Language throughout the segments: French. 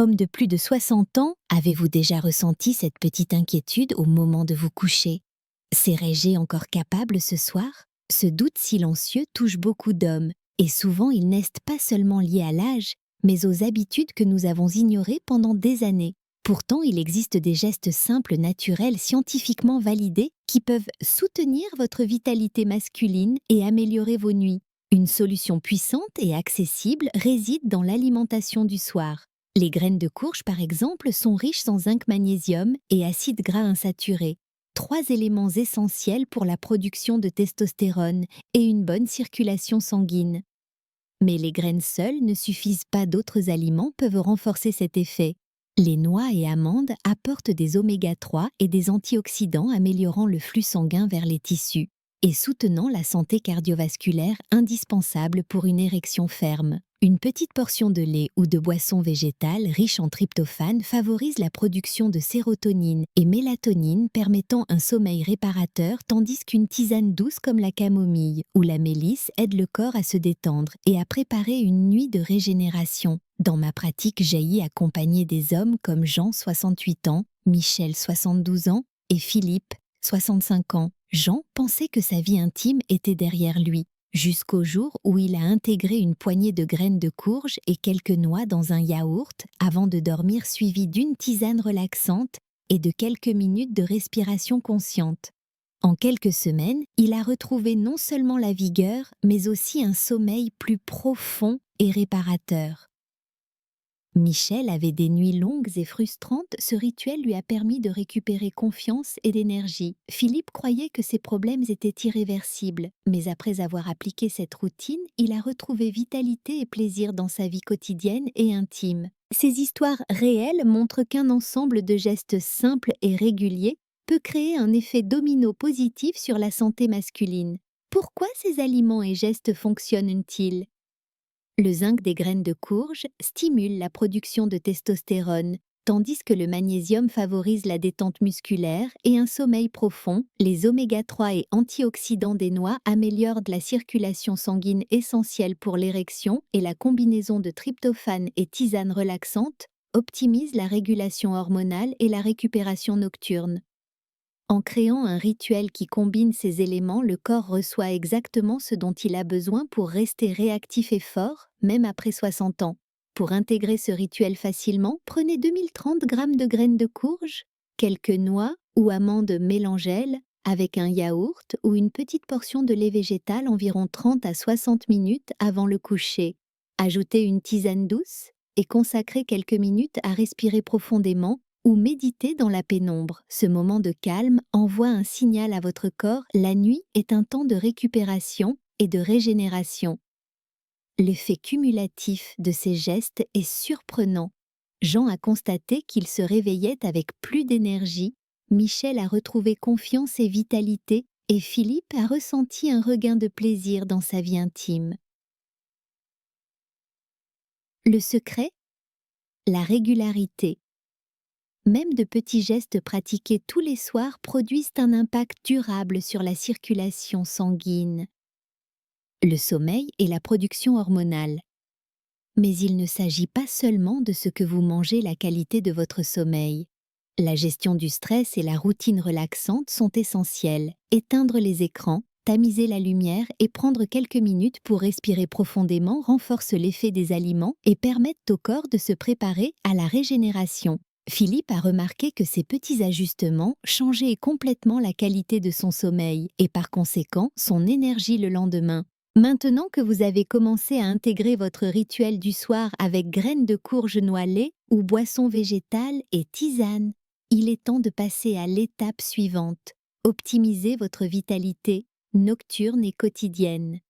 Homme de plus de 60 ans, avez-vous déjà ressenti cette petite inquiétude au moment de vous coucher? Serais-je encore capable ce soir? Ce doute silencieux touche beaucoup d'hommes, et souvent il n'est pas seulement lié à l'âge, mais aux habitudes que nous avons ignorées pendant des années. Pourtant, il existe des gestes simples, naturels, scientifiquement validés, qui peuvent soutenir votre vitalité masculine et améliorer vos nuits. Une solution puissante et accessible réside dans l'alimentation du soir. Les graines de courge, par exemple, sont riches en zinc, magnésium et acides gras insaturés, trois éléments essentiels pour la production de testostérone et une bonne circulation sanguine. Mais les graines seules ne suffisent pas, d'autres aliments peuvent renforcer cet effet. Les noix et amandes apportent des oméga 3 et des antioxydants améliorant le flux sanguin vers les tissus et soutenant la santé cardiovasculaire indispensable pour une érection ferme. Une petite portion de lait ou de boisson végétale riche en tryptophane favorise la production de sérotonine et mélatonine permettant un sommeil réparateur, tandis qu'une tisane douce comme la camomille ou la mélisse aide le corps à se détendre et à préparer une nuit de régénération. Dans ma pratique, j'ai y accompagné des hommes comme Jean, 68 ans, Michel, 72 ans et Philippe, 65 ans. Jean pensait que sa vie intime était derrière lui, jusqu'au jour où il a intégré une poignée de graines de courge et quelques noix dans un yaourt avant de dormir, suivi d'une tisane relaxante et de quelques minutes de respiration consciente. En quelques semaines, il a retrouvé non seulement la vigueur, mais aussi un sommeil plus profond et réparateur. Michel avait des nuits longues et frustrantes, ce rituel lui a permis de récupérer confiance et d'énergie. Philippe croyait que ses problèmes étaient irréversibles, mais après avoir appliqué cette routine, il a retrouvé vitalité et plaisir dans sa vie quotidienne et intime. Ces histoires réelles montrent qu'un ensemble de gestes simples et réguliers peut créer un effet domino positif sur la santé masculine. Pourquoi ces aliments et gestes fonctionnent-ils ? Le zinc des graines de courge stimule la production de testostérone, tandis que le magnésium favorise la détente musculaire et un sommeil profond. Les oméga 3 et antioxydants des noix améliorent la circulation sanguine essentielle pour l'érection et la combinaison de tryptophane et tisane relaxante optimise la régulation hormonale et la récupération nocturne. En créant un rituel qui combine ces éléments, le corps reçoit exactement ce dont il a besoin pour rester réactif et fort, même après 60 ans. Pour intégrer ce rituel facilement, prenez 2030 g de graines de courge, quelques noix ou amandes mélangées avec un yaourt ou une petite portion de lait végétal environ 30 à 60 minutes avant le coucher. Ajoutez une tisane douce et consacrez quelques minutes à respirer profondément ou méditer dans la pénombre. Ce moment de calme envoie un signal à votre corps: la nuit est un temps de récupération et de régénération. L'effet cumulatif de ces gestes est surprenant. Jean a constaté qu'il se réveillait avec plus d'énergie, Michel a retrouvé confiance et vitalité, et Philippe a ressenti un regain de plaisir dans sa vie intime. Le secret? La régularité. Même de petits gestes pratiqués tous les soirs produisent un impact durable sur la circulation sanguine, le sommeil et la production hormonale. Mais il ne s'agit pas seulement de ce que vous mangez, la qualité de votre sommeil. La gestion du stress et la routine relaxante sont essentielles. Éteindre les écrans, tamiser la lumière et prendre quelques minutes pour respirer profondément renforce l'effet des aliments et permettent au corps de se préparer à la régénération. Philippe a remarqué que ces petits ajustements changeaient complètement la qualité de son sommeil et par conséquent son énergie le lendemain. Maintenant que vous avez commencé à intégrer votre rituel du soir avec graines de courge, noix, lait ou boissons végétales et tisane, il est temps de passer à l'étape suivante. Optimisez votre vitalité nocturne et quotidienne.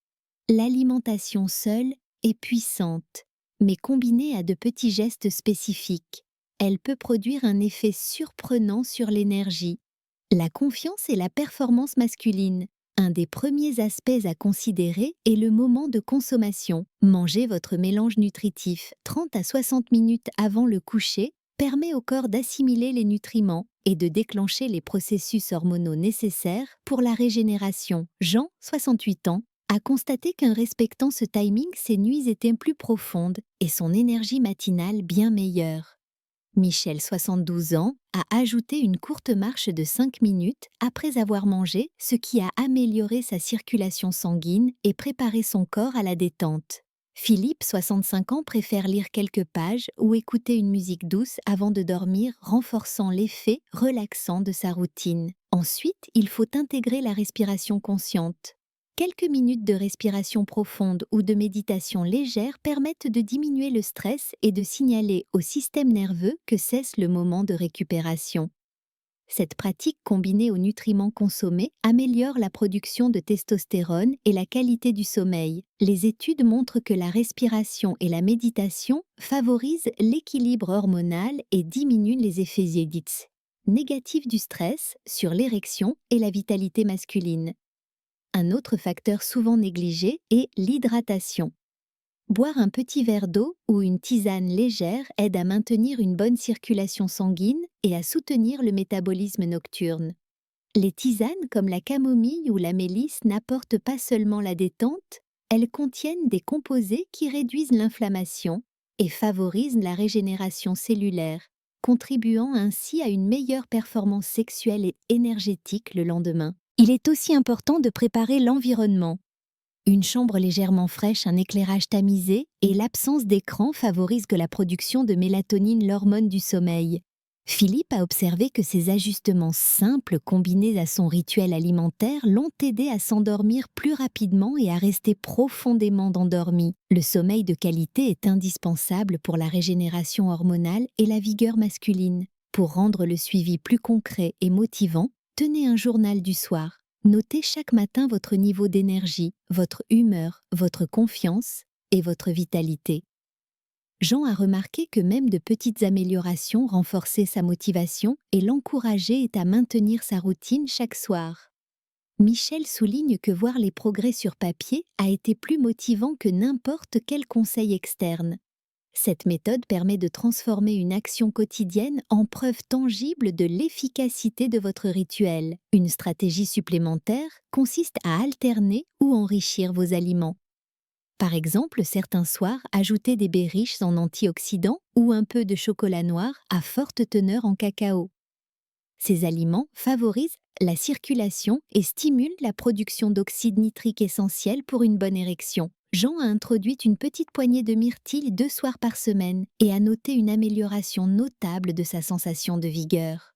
L'alimentation seule est puissante, mais combinée à de petits gestes spécifiques, elle peut produire un effet surprenant sur l'énergie, la confiance et la performance masculine. Un des premiers aspects à considérer est le moment de consommation. Mangez votre mélange nutritif 30 à 60 minutes avant le coucher permet au corps d'assimiler les nutriments et de déclencher les processus hormonaux nécessaires pour la régénération. Jean, 68 ans, a constaté qu'en respectant ce timing, ses nuits étaient plus profondes et son énergie matinale bien meilleure. Michel, 72 ans, a ajouté une courte marche de 5 minutes après avoir mangé, ce qui a amélioré sa circulation sanguine et préparé son corps à la détente. Philippe, 65 ans, préfère lire quelques pages ou écouter une musique douce avant de dormir, renforçant l'effet relaxant de sa routine. Ensuite, il faut intégrer la respiration consciente. Quelques minutes de respiration profonde ou de méditation légère permettent de diminuer le stress et de signaler au système nerveux que cesse le moment de récupération. Cette pratique combinée aux nutriments consommés améliore la production de testostérone et la qualité du sommeil. Les études montrent que la respiration et la méditation favorisent l'équilibre hormonal et diminuent les effets négatifs du stress sur l'érection et la vitalité masculine. Un autre facteur souvent négligé est l'hydratation. Boire un petit verre d'eau ou une tisane légère aide à maintenir une bonne circulation sanguine et à soutenir le métabolisme nocturne. Les tisanes comme la camomille ou la mélisse n'apportent pas seulement la détente, elles contiennent des composés qui réduisent l'inflammation et favorisent la régénération cellulaire, contribuant ainsi à une meilleure performance sexuelle et énergétique le lendemain. Il est aussi important de préparer l'environnement. Une chambre légèrement fraîche, un éclairage tamisé et l'absence d'écran favorisent la production de mélatonine, l'hormone du sommeil. Philippe a observé que ces ajustements simples combinés à son rituel alimentaire l'ont aidé à s'endormir plus rapidement et à rester profondément endormi. Le sommeil de qualité est indispensable pour la régénération hormonale et la vigueur masculine. Pour rendre le suivi plus concret et motivant, tenez un journal du soir. Notez chaque matin votre niveau d'énergie, votre humeur, votre confiance et votre vitalité. Jean a remarqué que même de petites améliorations renforçaient sa motivation et l'encourageaient à maintenir sa routine chaque soir. Michel souligne que voir les progrès sur papier a été plus motivant que n'importe quel conseil externe. Cette méthode permet de transformer une action quotidienne en preuve tangible de l'efficacité de votre rituel. Une stratégie supplémentaire consiste à alterner ou enrichir vos aliments. Par exemple, certains soirs, ajoutez des baies riches en antioxydants ou un peu de chocolat noir à forte teneur en cacao. Ces aliments favorisent la circulation et stimulent la production d'oxyde nitrique essentiel pour une bonne érection. Jean a introduit une petite poignée de myrtille 2 soirs par semaine et a noté une amélioration notable de sa sensation de vigueur.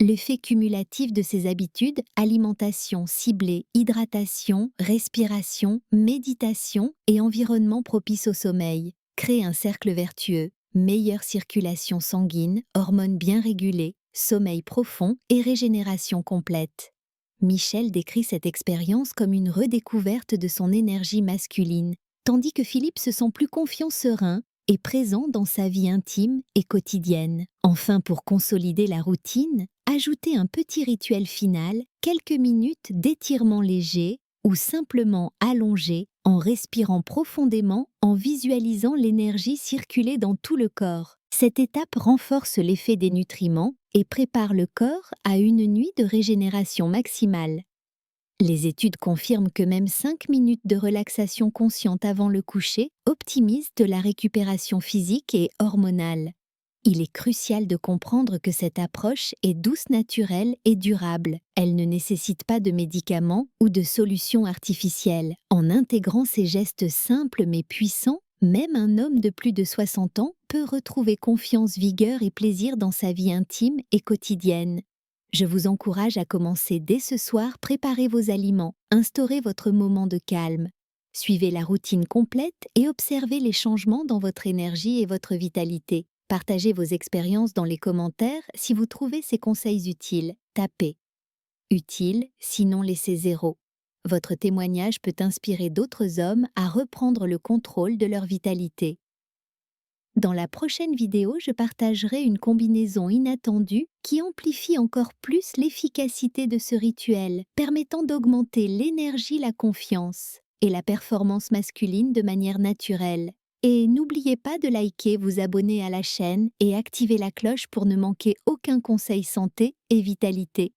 L'effet cumulatif de ces habitudes, alimentation ciblée, hydratation, respiration, méditation et environnement propice au sommeil, crée un cercle vertueux, meilleure circulation sanguine, hormones bien régulées, sommeil profond et régénération complète. Michel décrit cette expérience comme une redécouverte de son énergie masculine, tandis que Philippe se sent plus confiant, serein et présent dans sa vie intime et quotidienne. Enfin, pour consolider la routine, ajoutez un petit rituel final, quelques minutes d'étirement léger ou simplement allongé en respirant profondément, en visualisant l'énergie circuler dans tout le corps. Cette étape renforce l'effet des nutriments et prépare le corps à une nuit de régénération maximale. Les études confirment que même 5 minutes de relaxation consciente avant le coucher optimisent de la récupération physique et hormonale. Il est crucial de comprendre que cette approche est douce, naturelle et durable. Elle ne nécessite pas de médicaments ou de solutions artificielles. En intégrant ces gestes simples mais puissants, même un homme de plus de 60 ans peut retrouver confiance, vigueur et plaisir dans sa vie intime et quotidienne. Je vous encourage à commencer dès ce soir, préparez vos aliments, instaurez votre moment de calme. Suivez la routine complète et observez les changements dans votre énergie et votre vitalité. Partagez vos expériences dans les commentaires si vous trouvez ces conseils utiles. Tapez « Utile », sinon laissez 0. Votre témoignage peut inspirer d'autres hommes à reprendre le contrôle de leur vitalité. Dans la prochaine vidéo, je partagerai une combinaison inattendue qui amplifie encore plus l'efficacité de ce rituel, permettant d'augmenter l'énergie, la confiance et la performance masculine de manière naturelle. Et n'oubliez pas de liker, vous abonner à la chaîne et activer la cloche pour ne manquer aucun conseil santé et vitalité.